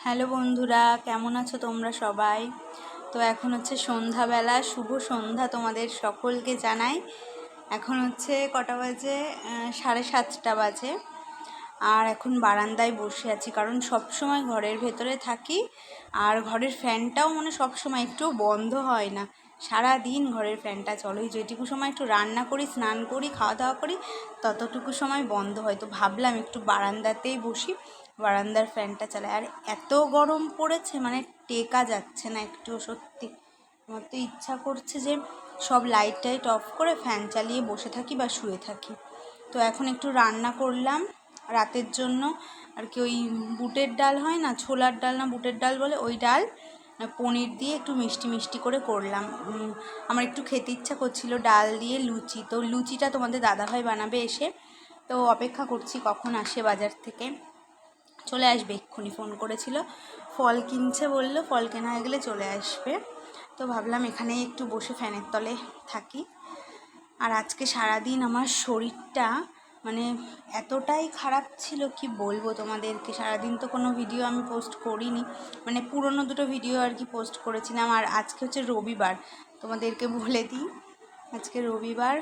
Hello বন্ধুরা, কেমন আছো তোমরা সবাই? তো এখন হচ্ছে সন্ধ্যাবেলা, শুভ সন্ধ্যা তোমাদের সকলকে জানাই। এখন হচ্ছে কটা বাজে? 7:30 বাজে। আর এখন বারান্দায় বসে আছি, কারণ সব সময় ঘরের ভেতরে থাকি আর ঘরের ফ্যানটাও সব সময় একটু বন্ধ হয় না। সারা দিন ঘরের ফ্যানটা চলে, যেটুকু সময় একটু রান্না করি, স্নান করি, খাওয়া দাওয়া করি, ততটুকু সময় বন্ধ হয়। তো ভাবলাম একটু বারান্দাতেই বসি, বারান্দার ফ্যানটা চালায়। আর এত গরম পড়েছে, টেকা যাচ্ছে না একটু, সত্যি। আমার তো ইচ্ছা করছে যে সব লাইট টাইট অফ করে ফ্যান চালিয়ে বসে থাকি বা শুয়ে থাকি। তো এখন একটু রান্না করলাম রাতের জন্য, আর কি ওই বুটের ডাল হয় না, ছোলার ডাল না বুটের ডাল বলে, ওই ডাল পনির দিয়ে একটু মিষ্টি মিষ্টি করে করলাম। আমার একটু খেতে ইচ্ছা করছিল ডাল দিয়ে লুচি, তো লুচিটা তোমাদের দাদাভাই বানাবে এসে। তো অপেক্ষা করছি কখন আসে বাজার থেকে। চলে আসবে এক্ষুনি, ফোন করেছিল, ফল কিনছে বললো, ফল কেনা হয়ে গেলে চলে আসবে। তো ভাবলাম এখানেই একটু বসে ফ্যানের তলে থাকি। আর আজকে সারাদিন আমার শরীরটা এতটাই খারাপ ছিল, কি বলবো তোমাদেরকে। সারাদিন তো কোনো ভিডিও আমি পোস্ট করিনি, পুরনো দুটো ভিডিও আর কি পোস্ট করেছিলাম। আর আজকে হচ্ছে রবিবার, তোমাদেরকে বলে দিই আজকে রবিবার।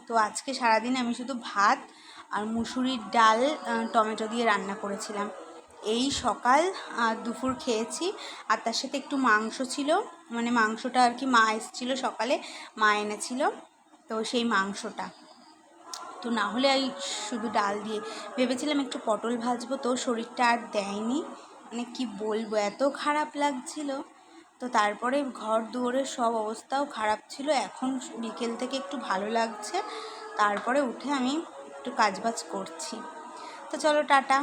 তো আজকে সারাদিন আমি শুধু ভাত আর মুসুরির ডাল টমেটো দিয়ে রান্না করেছিলাম। এই সকাল আর দুপুর খেয়েছি, আর তার সাথে একটু মাংস ছিল, মাংসটা আর কি মা এসেছিলো সকালে, মা এনেছিল, তো সেই মাংসটা। তো না হলে এই শুধু ডাল দিয়ে ভেবেছিলাম একটু পটল ভাজবো, তো শরীরটা আর দেয়নি। কি বলবো, এত খারাপ লাগছিল। তো তারপরে ঘর দুয়ারের সব অবস্থাও খারাপ ছিল। এখন বিকেল থেকে একটু ভালো লাগছে, তারপরে উঠে আমি একটু কাজবাজ করছি। তো চলো টাটা।